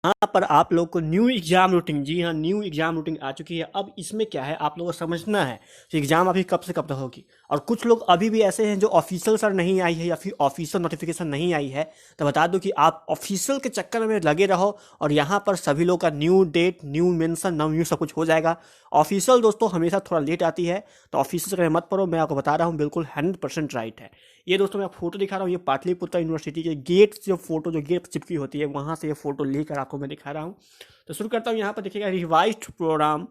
यहाँ पर आप लोग को न्यू एग्जाम रूटीन, जी हाँ न्यू एग्जाम रूटीन आ चुकी है। अब इसमें क्या है, आप लोगों को समझना है कि एग्जाम अभी कब से कब तक होगी। और कुछ लोग अभी भी ऐसे हैं जो ऑफिशियल सर नहीं आई है या फिर ऑफिशियल नोटिफिकेशन नहीं आई है, तो बता दूं कि आप ऑफिशियल के चक्कर में लगे रहो और यहाँ पर सभी लोग का new date, new mention, new सब कुछ हो जाएगा। ऑफिशियल दोस्तों हमेशा थोड़ा लेट आती है, तो ऑफिशियल से मत पढ़ो, मैं आपको बता रहा हूँ बिल्कुल 100% राइट है। ये दोस्तों मैं फोटो दिखा रहा हूँ, ये पाटलिपुत्र यूनिवर्सिटी के गेट से फोटो, जो गेट चिपकी होती है वहाँ से ये फोटो लेकर आपको मैं दिखा रहा हूँ। तो शुरू करता हूँ। यहाँ पर देखिएगा, revised programme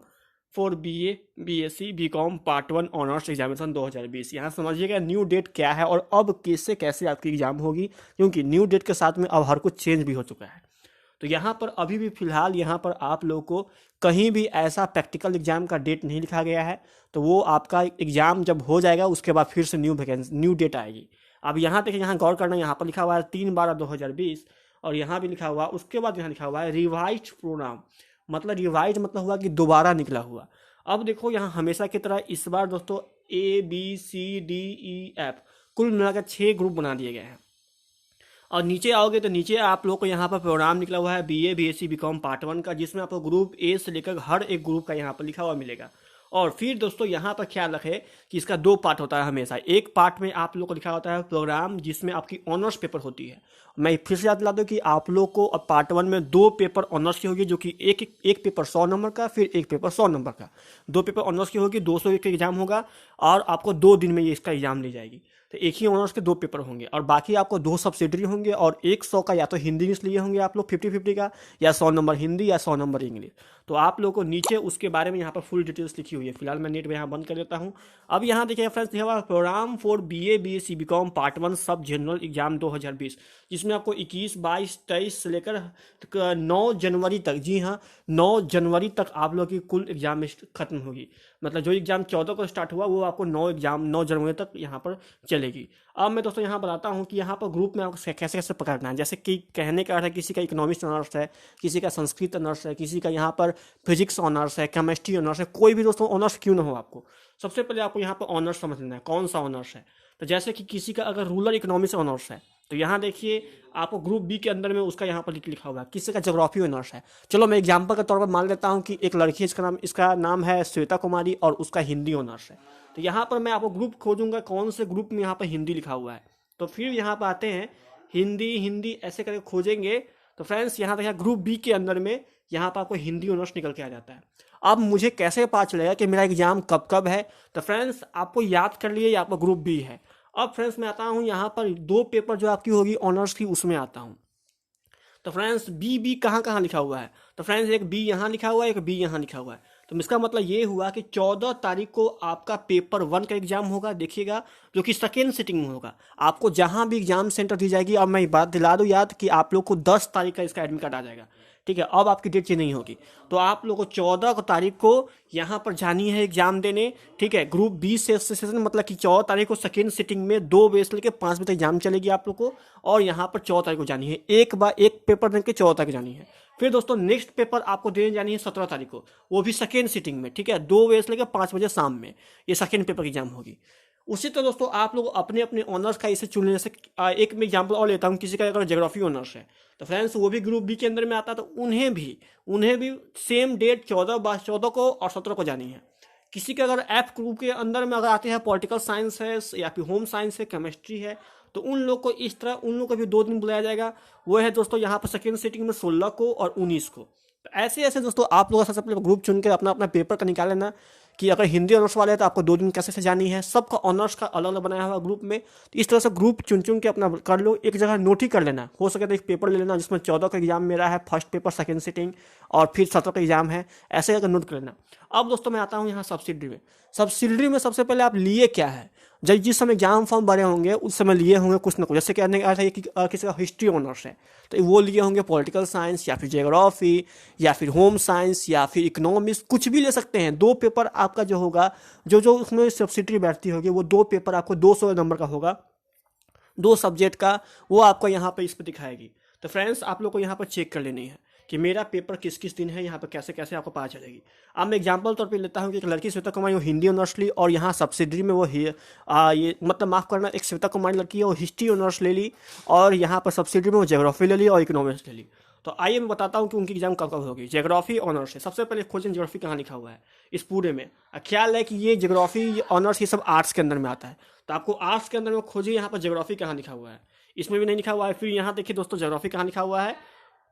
for BA BSc BCom part 1 honours examination 2020। यहाँ समझिएगा न्यू डेट क्या है और अब कैसे कैसे आपकी एग्जाम होगी, क्योंकि न्यू डेट के साथ में अब हर कुछ चेंज भी हो चुका है। तो यहाँ पर अभी भी फिलहाल यहाँ पर आप लोगों को कहीं भी ऐसा प्रैक्टिकल एग्जाम का डेट नहीं लिखा गया है। तो वो आपका एग्जाम जब हो जाएगा उसके बाद फिर से न्यू डेट आएगी। अब यहाँ देखिए, यहाँ गौर करना, यहाँ पर लिखा हुआ है 3/12/2020 और यहाँ भी लिखा हुआ, उसके बाद यहाँ लिखा हुआ है रिवाइज्ड प्रोग्राम। मतलब रिवाइज मतलब हुआ कि दोबारा निकला हुआ। अब देखो यहाँ हमेशा की तरह इस बार दोस्तों ABCDEF कुल मिलाकर 6 ग्रुप बना दिए गए हैं। और नीचे आओगे तो नीचे आप लोग को यहाँ पर प्रोग्राम निकला हुआ है BA BSc BCom पार्ट 1 का, जिसमें आपको ग्रुप A से लेकर हर एक ग्रुप का यहाँ पर लिखा हुआ मिलेगा। और फिर दोस्तों यहाँ पर ख्याल रखें कि इसका 2 पार्ट होता है हमेशा। एक पार्ट में आप लोग को लिखा होता है प्रोग्राम, जिसमें आपकी ऑनर्स पेपर होती है। मैं फिर से याद दिला दूँ कि आप लोग को अब पार्ट 1 में 2 पेपर ऑनर्स की होगी, जो कि एक पेपर 100 नंबर का, फिर एक पेपर 100 नंबर का। 2 पेपर ऑनर्स की होगी, 200 का एग्जाम होगा और आपको 2 दिन में ये इसका एग्जाम ली जाएगी। तो एक ही ऑनर्स के 2 पेपर होंगे और बाकी आपको 2 सब्सिडरी होंगे और 100 का या तो हिंदी इंग्लिश लिए होंगे आप लोग 50-50 का, या 100 नंबर हिंदी या 100 नंबर इंग्लिश। तो आप लोगों को नीचे उसके बारे में यहाँ पर फुल डिटेल्स लिखी हुई है। फिलहाल मैं नेट में यहाँ बंद कर देता हूँ। अब यहाँ देखिए फ्रेंड्स, लिखा हुआ programme for BA BSc BCom part 1 सब जनरल एग्जाम 2020, जिसमें आपको 21, 22, 23 से लेकर 9 जनवरी तक, जी हाँ 9 जनवरी तक आप लोग की कुल एग्जाम खत्म होगी। मतलब जो एग्जाम 14 को स्टार्ट हुआ वो आपको 9 जनवरी तक यहाँ पर चलेगी। अब मैं दोस्तों यहाँ बताता हूँ कि यहाँ पर ग्रुप में आपको कैसे कैसे पकड़ना है। जैसे कि कहने का अर्थ है, किसी का इकोनॉमिक्स ऑनर्स है, किसी का संस्कृत ऑनर्स है, किसी का यहाँ पर फिजिक्स ऑनर्स है, केमिस्ट्री ऑनर्स है, कोई भी दोस्तों ऑनर्स क्यों ना हो, आपको सबसे पहले आपको यहाँ पर ऑनर्स समझ लेना है कौन सा ऑनर्स है। तो जैसे कि किसी का अगर रूरल इकोनॉमिक्स ऑनर्स है, तो यहाँ देखिए आपको ग्रुप B के अंदर में उसका यहाँ पर लिखा हुआ है। किसी का ज्योग्राफी ऑनर्स है, चलो मैं एग्जाम्पल के तौर पर मान लेता हूँ कि एक लड़की है, इसका नाम है श्वेता कुमारी और उसका हिंदी ऑनर्स है। तो यहाँ पर मैं आपको ग्रुप खोजूंगा कौन से ग्रुप में यहाँ पर हिंदी लिखा हुआ है। तो फिर यहाँ पर आते हैं हिंदी हिंदी ऐसे करके खोजेंगे। तो फ्रेंड्स यहाँ देखिए ग्रुप B के अंदर में यहाँ पर आपको हिंदी ऑनर्स निकल के आ जाता है। अब मुझे कैसे पता चलेगा कि मेरा एग्जाम कब कब है? तो फ्रेंड्स आपको याद कर लिए आपका ग्रुप B है। अब फ्रेंड्स मैं आता हूँ यहाँ पर 2 पेपर जो आपकी होगी ऑनर्स की, उसमें आता हूँ। तो फ्रेंड्स बी कहाँ कहाँ लिखा हुआ है? तो फ्रेंड्स एक B यहाँ लिखा हुआ है, एक B यहाँ लिखा हुआ है। तो इसका मतलब ये हुआ कि 14 तारीख को आपका पेपर 1 का एग्जाम होगा, देखिएगा, जो कि सेकेंड सिटिंग में होगा। आपको जहाँ भी एग्जाम सेंटर दी जाएगी, अब मैं बात दिला दूँ याद कि आप लोग को 10 तारीख का इसका एडमिट कार्ड आ जाएगा। ठीक है, अब आपकी डेट चेंज नहीं होगी। तो आप लोग को 14 तारीख को यहाँ पर जानी है एग्जाम देने। ठीक है, ग्रुप B से सेशन, मतलब कि 14 तारीख को सेकेंड सिटिंग में 2 बजे से लेकर 5 बजे तक एग्जाम चलेगी आप लोग को। और यहाँ पर 14 तारीख को जानी है, एक पेपर देकर 14 तारीख जानी है। फिर दोस्तों नेक्स्ट पेपर आपको देने जानी है 17 तारीख को, वो भी सेकेंड सिटिंग में। ठीक है, 2 बजे से लेकर 5 बजे शाम में ये सेकेंड पेपर की एग्जाम होगी। उसी तरह दोस्तों आप लोग अपने अपने ऑनर्स का इसे चुन ले। जैसे एक मैं एग्जाम्पल और लेता हूँ, किसी का अगर ज्योग्राफी ऑनर्स है तो फ्रेंड्स वो भी ग्रुप B के अंदर में आता है। तो उन्हें भी सेम डेट 14 को और 17 को जानी है। किसी का अगर F ग्रुप के अंदर में अगर आते हैं, पॉलिटिकल साइंस है या फिर होम साइंस है, केमिस्ट्री है, तो उन लोग को इस तरह उन लोग को भी 2 दिन बुलाया जाएगा। वो है दोस्तों यहाँ पर सेकेंड सिटिंग में 16 को और 19 को। तो ऐसे ऐसे दोस्तों आप लोग सबसे पहले ग्रुप चुन के अपना अपना पेपर का निकाल लेना कि अगर हिंदी ऑनर्स वाले हैं तो आपको 2 दिन कैसे से जानी है। सबका ऑनर्स का अलग अलग बनाया हुआ ग्रुप में। तो इस तरह से ग्रुप चुन चुन के अपना कर लो, एक जगह नोट ही कर लेना। हो सके तो एक पेपर ले लेना जिसमें 14 का एग्जाम मेरा है, फर्स्ट पेपर सेकेंड सिटिंग, और फिर 17 का एग्जाम है, ऐसे अगर नोट कर लेना। अब दोस्तों मैं आता हूँ यहाँ सब्सिडरी में सबसे पहले आप लिए क्या है, जब जिस समय एग्जाम फॉर्म भरे होंगे उस समय लिए होंगे कुछ ना कुछ। जैसे कहने का अर्थ है कि किसी का हिस्ट्री ऑनर्स है तो वो लिए होंगे पॉलिटिकल साइंस या फिर ज्योग्राफी या फिर होम साइंस या फिर इकोनॉमिक्स, कुछ भी ले सकते हैं। 2 पेपर आपका जो होगा, जो उसमें सब्सिडरी बैठती होगी, वो 2 पेपर आपको 200 नंबर का होगा, 2 सब्जेक्ट का, वो आपको यहाँ पर इस पर दिखाएगी। तो फ्रेंड्स आप लोग को यहाँ पर चेक कर लेनी है कि मेरा पेपर किस किस दिन है, यहाँ पर कैसे कैसे आपको पता चलेगी। अब मैं एग्जांपल तौर पे लेता हूँ कि एक लड़की श्वेता कुमारी वो हिंदी ऑनर्स ली और यहाँ सब्सिडरी में वो ये मतलब माफ़ करना, एक श्वेता कुमारी लड़की है वो हिस्ट्री ऑनर्स ले ली और यहाँ पर सब्सिडरी में वो ज्योग्राफी ले ली और इकोनॉमिक्स ले ली। तो आइए मैं बताता हूँ कि उनकी एग्जाम कब कब होगी। ज्योग्राफी ऑनर्स है, सबसे पहले खोजें ज्योग्राफी कहाँ लिखा हुआ है इस पूरे में। ख्याल है कि ये ज्योग्राफी ऑनर्स ये सब आर्ट्स के अंदर में आता है, तो आपको आर्ट्स के अंदर में खोजिए यहाँ पर ज्योग्राफी कहाँ लिखा हुआ है, इसमें भी नहीं लिखा हुआ है। फिर यहाँ देखिए दोस्तों ज्योग्राफी कहाँ लिखा हुआ है,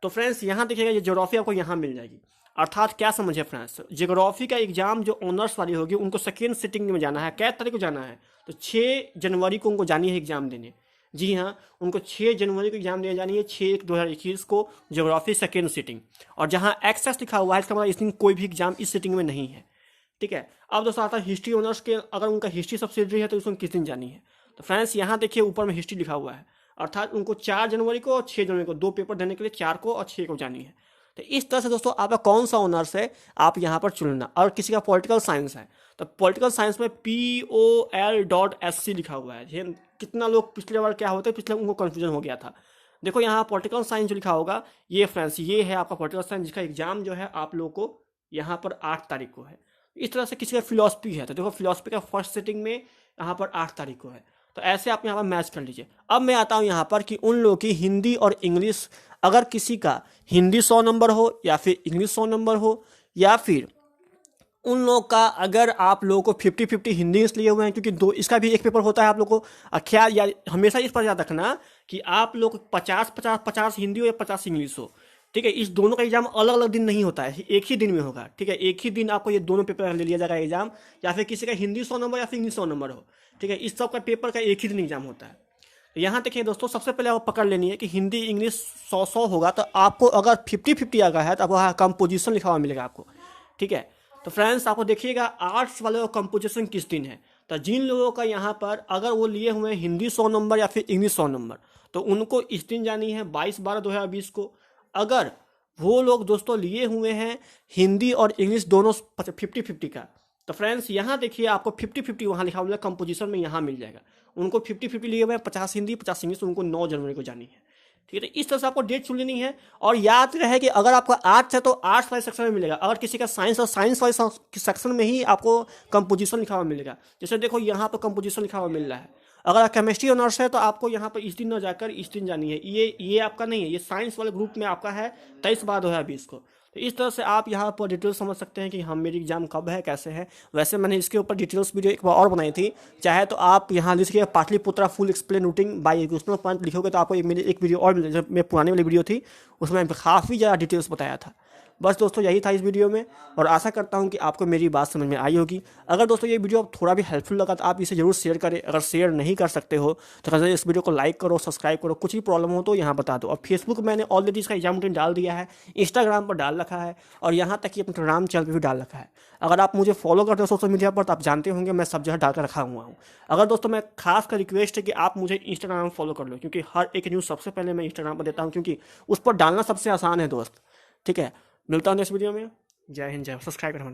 तो फ्रेंड्स यहाँ देखिएगा ये ज्योग्राफी आपको यहाँ मिल जाएगी। अर्थात क्या समझे फ्रेंड्स, ज्योग्राफी का एग्जाम जो ऑनर्स वाली होगी उनको सेकेंड सिटिंग में जाना है। कै तारीख को जाना है, तो 6 जनवरी को उनको जानी है एग्जाम देने। जी हाँ, उनको 6 जनवरी को एग्जाम देने जानी है, 6/1/2021 को ज्योग्राफी सेकेंड सिटिंग। और जहाँ एक्सेस लिखा हुआ है इसका मतलब इस दिन कोई भी एग्जाम इस सिटिंग में नहीं है, ठीक है। अब दोस्तों आता है हिस्ट्री ऑनर्स के, अगर उनका हिस्ट्री सब्सिडरी है तो उसमें किस दिन जानी है। तो फ्रेंड्स यहाँ देखिए ऊपर में हिस्ट्री लिखा हुआ है, अर्थात उनको 4 जनवरी को और 6 जनवरी को 2 पेपर देने के लिए 4 को और 6 को जानी है। तो इस तरह से दोस्तों आपका कौन सा ऑनर्स है आप यहाँ पर चुनना। और किसी का पॉलिटिकल साइंस है तो पॉलिटिकल साइंस में POL.SC लिखा हुआ है। कितना लोग पिछले बार क्या होता है, पिछले उनको कन्फ्यूजन हो गया था। देखो यहाँ पॉलिटिकल साइंस जो लिखा होगा ये फ्रेंड्स ये है आपका पॉलिटिकल साइंस, जिसका एग्जाम जो है आप लोगों को यहाँ पर 8 तारीख को है। इस तरह से किसी का फिलॉसफी है तो देखो फिलॉसफी का फर्स्ट सिटिंग में यहाँ पर 8 तारीख को है, तो ऐसे आप यहाँ पर मैच कर लीजिए। अब मैं आता हूँ यहाँ पर कि उन लोगों की हिंदी और इंग्लिश, अगर किसी का हिंदी 100 नंबर हो या फिर इंग्लिश 100 नंबर हो, या फिर उन लोग का अगर आप लोगों को 50-50 हिंदी इंग्लिश लिए हुए हैं, क्योंकि दो इसका भी एक पेपर होता है आप लोगों को। ख्याल या हमेशा इस पर याद रखना कि आप लोग 50-50 हिंदी हो या 50 इंग्लिश हो, ठीक है। इस दोनों का एग्जाम अलग अलग दिन नहीं होता है, एक ही दिन में होगा, ठीक है। एक ही दिन आपको ये दोनों पेपर ले लिया जाएगा एग्जाम, या फिर किसी का हिंदी 100 नंबर या फिर इंग्लिश 100 नंबर हो, ठीक है। इस सब का पेपर का एक ही दिन एग्जाम होता है। यहाँ देखिए दोस्तों सबसे पहले आपको पकड़ लेनी है कि हिंदी इंग्लिश 100 होगा, तो आपको अगर 50-50 आ गया है तो आपको कंपोजिशन लिखा हुआ मिलेगा आपको, ठीक है। तो फ्रेंड्स आपको देखिएगा आर्ट्स वाले का कंपोजिशन किस दिन है, तो जिन लोगों का यहाँ पर अगर वो लिए हुए हैं हिंदी 100 नंबर या फिर इंग्लिश 100 नंबर, तो उनको इस दिन जानी है 22/12/2020 को। अगर वो लोग दोस्तों लिए हुए हैं हिंदी और इंग्लिश दोनों 50-50 का, तो फ्रेंड्स यहाँ देखिए आपको 50-50 वहाँ लिखा हुआ है कंपोजिशन में, यहाँ मिल जाएगा। उनको 50-50 लिए हुए हैं 50 हिंदी 50 इंग्लिश, उनको 9 जनवरी को जानी है, ठीक है। तो इस तरह से आपको डेट चुन लेनी है। और याद रहे कि अगर आपका आर्ट्स है तो आर्ट्स वाले सेक्शन में मिलेगा, अगर किसी का साइंस और साइंस वाले सेक्शन में ही आपको कंपोजिशन लिखा हुआ मिलेगा। जैसे देखो यहाँ पर कंपोजिशन लिखा हुआ मिल रहा है। अगर केमिस्ट्री ऑनर्स है तो आपको यहाँ पर इस दिन न जाकर इस दिन जानी है, ये आपका नहीं है, ये साइंस वाले ग्रुप में आपका है 23/12/2020 को। तो इस तरह से आप यहाँ पर डिटेल्स समझ सकते हैं कि हम मेरी एग्जाम कब है कैसे है। वैसे मैंने इसके ऊपर डिटेल्स वीडियो एक बार और बनाई थी, चाहे तो आप यहाँ लिखिए Pataliputra full explain routing by educational point लिखोगे तो आपको मेरी एक वीडियो और मिल, जब मैं पुरानी वाली वीडियो थी उसमें काफ़ी ज़्यादा डिटेल्स बताया था। बस दोस्तों यही था इस वीडियो में, और आशा करता हूँ कि आपको मेरी बात समझ में आई होगी। अगर दोस्तों ये वीडियो थोड़ा भी हेल्पफुल लगा तो आप इसे जरूर शेयर करें। अगर शेयर नहीं कर सकते हो तो कैसे इस वीडियो को लाइक करो, सब्सक्राइब करो, कुछ भी प्रॉब्लम हो तो यहाँ बता दो। और फेसबुक मैंने ऑलरेडी इसका एग्जाम रूटीन डाल दिया है, इंस्टाग्राम पर डाल रखा है, और यहाँ तक कि अपने टेलीग्राम चैनल पर भी डाल रखा है। अगर आप मुझे फॉलो करते हो सोशल मीडिया पर तो आप जानते होंगे मैं सब जगह डालकर रखा हुआ हूँ। अगर दोस्तों मैं खास कर रिक्वेस्ट है कि आप मुझे इंस्टाग्राम फॉलो कर लो, क्योंकि हर एक न्यूज़ सबसे पहले मैं इंस्टाग्राम पर देता हूँ, क्योंकि उस पर डालना सबसे आसान है दोस्त, ठीक है। मिलता हूँ नेक्स्ट वीडियो में। जय हिंद, जय सब्सक्राइब करना।